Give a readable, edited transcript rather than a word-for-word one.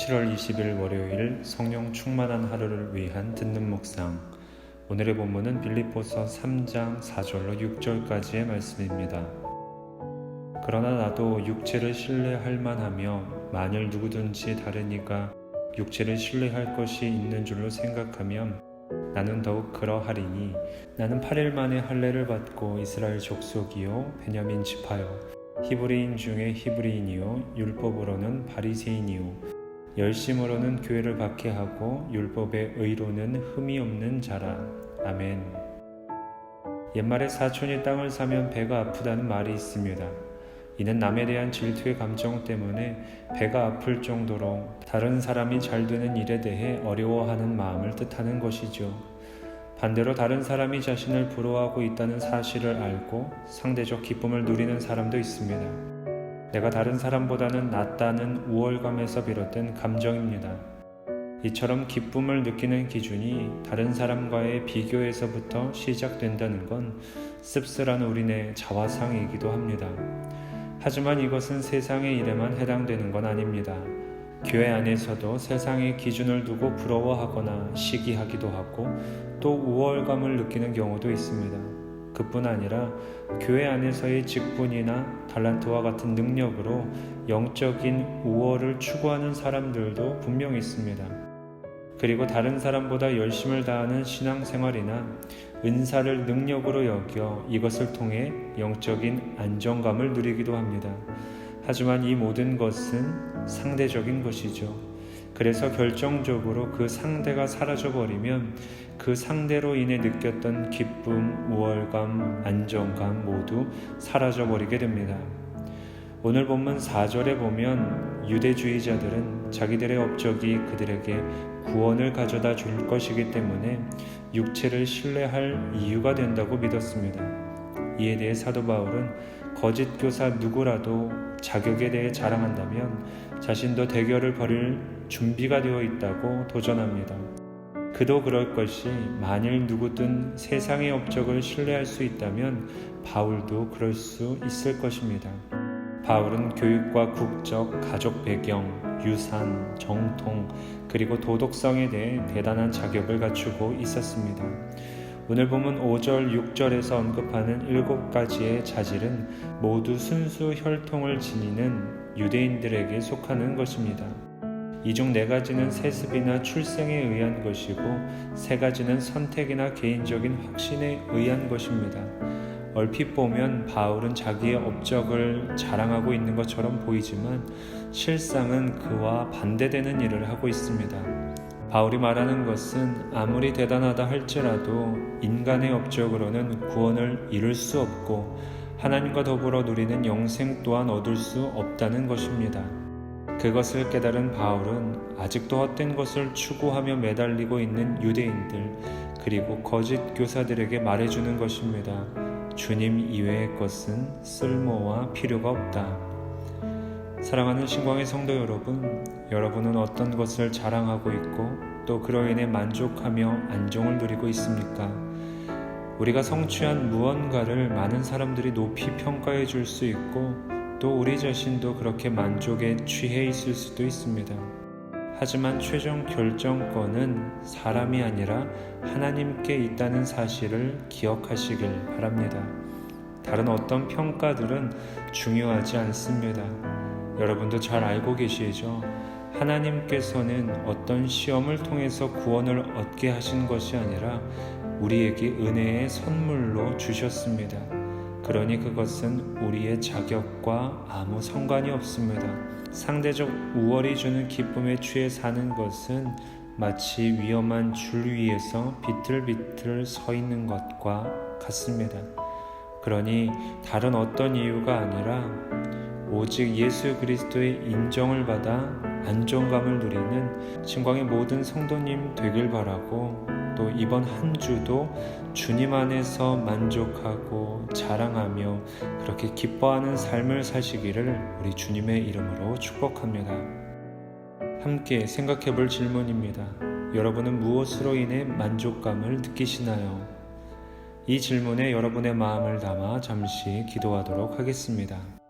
7월 20일 월요일 성령 충만한 하루를 위한 듣는 묵상. 오늘의 본문은 빌립보서 3장 4절로 6절까지의 말씀입니다. 그러나 나도 육체를 신뢰할 만하며 만일 누구든지 다른 이가 육체를 신뢰할 것이 있는 줄로 생각하면 나는 더욱 그러하리니 나는 8일 만에 할례를 받고 이스라엘 족속이요 베냐민 지파요 히브리인 중에 히브리인이요 율법으로는 바리새인이요 열심으로는 교회를 받게 하고 율법의 의로는 흠이 없는 자라. 아멘. 옛말에 사촌이 땅을 사면 배가 아프다는 말이 있습니다. 이는 남에 대한 질투의 감정 때문에 배가 아플 정도로 다른 사람이 잘 되는 일에 대해 어려워하는 마음을 뜻하는 것이죠. 반대로 다른 사람이 자신을 부러워하고 있다는 사실을 알고 상대적 기쁨을 누리는 사람도 있습니다. 내가 다른 사람보다는 낫다는 우월감에서 비롯된 감정입니다. 이처럼 기쁨을 느끼는 기준이 다른 사람과의 비교에서부터 시작된다는 건 씁쓸한 우리네 자화상이기도 합니다. 하지만 이것은 세상의 일에만 해당되는 건 아닙니다. 교회 안에서도 세상의 기준을 두고 부러워하거나 시기하기도 하고 또 우월감을 느끼는 경우도 있습니다. 그뿐 아니라 교회 안에서의 직분이나 달란트와 같은 능력으로 영적인 우월을 추구하는 사람들도 분명히 있습니다. 그리고 다른 사람보다 열심을 다하는 신앙생활이나 은사를 능력으로 여겨 이것을 통해 영적인 안정감을 누리기도 합니다. 하지만 이 모든 것은 상대적인 것이죠. 그래서 결정적으로 그 상대가 사라져버리면 그 상대로 인해 느꼈던 기쁨, 우월감, 안정감 모두 사라져버리게 됩니다. 오늘 본문 4절에 보면 유대주의자들은 자기들의 업적이 그들에게 구원을 가져다 줄 것이기 때문에 육체를 신뢰할 이유가 된다고 믿었습니다. 이에 대해 사도 바울은 거짓 교사 누구라도 자격에 대해 자랑한다면 자신도 대결을 벌일 준비가 되어 있다고 도전합니다. 그도 그럴 것이 만일 누구든 세상의 업적을 신뢰할 수 있다면 바울도 그럴 수 있을 것입니다. 바울은 교육과 국적, 가족 배경, 유산, 정통, 그리고 도덕성에 대해 대단한 자격을 갖추고 있었습니다. 오늘 보면 5절, 6절에서 언급하는 7가지의 자질은 모두 순수 혈통을 지니는 유대인들에게 속하는 것입니다. 이 중 4가지는 세습이나 출생에 의한 것이고 3가지는 선택이나 개인적인 확신에 의한 것입니다. 얼핏 보면 바울은 자기의 업적을 자랑하고 있는 것처럼 보이지만 실상은 그와 반대되는 일을 하고 있습니다. 바울이 말하는 것은 아무리 대단하다 할지라도 인간의 업적으로는 구원을 이룰 수 없고 하나님과 더불어 누리는 영생 또한 얻을 수 없다는 것입니다. 그것을 깨달은 바울은 아직도 헛된 것을 추구하며 매달리고 있는 유대인들 그리고 거짓 교사들에게 말해주는 것입니다. 주님 이외의 것은 쓸모와 필요가 없다. 사랑하는 신광의 성도 여러분, 여러분은 어떤 것을 자랑하고 있고 또 그로 인해 만족하며 안정을 누리고 있습니까? 우리가 성취한 무언가를 많은 사람들이 높이 평가해 줄 수 있고 또 우리 자신도 그렇게 만족에 취해 있을 수도 있습니다. 하지만 최종 결정권은 사람이 아니라 하나님께 있다는 사실을 기억하시길 바랍니다. 다른 어떤 평가들은 중요하지 않습니다. 여러분도 잘 알고 계시죠? 하나님께서는 어떤 시험을 통해서 구원을 얻게 하신 것이 아니라 우리에게 은혜의 선물로 주셨습니다. 그러니 그것은 우리의 자격과 아무 상관이 없습니다. 상대적 우월이 주는 기쁨에 취해 사는 것은 마치 위험한 줄 위에서 비틀비틀 서 있는 것과 같습니다. 그러니 다른 어떤 이유가 아니라 오직 예수 그리스도의 인정을 받아 안정감을 누리는 신광의 모든 성도님 되길 바라고 또 이번 한 주도 주님 안에서 만족하고 자랑하며 그렇게 기뻐하는 삶을 사시기를 우리 주님의 이름으로 축복합니다. 함께 생각해 볼 질문입니다. 여러분은 무엇으로 인해 만족감을 느끼시나요? 이 질문에 여러분의 마음을 담아 잠시 기도하도록 하겠습니다.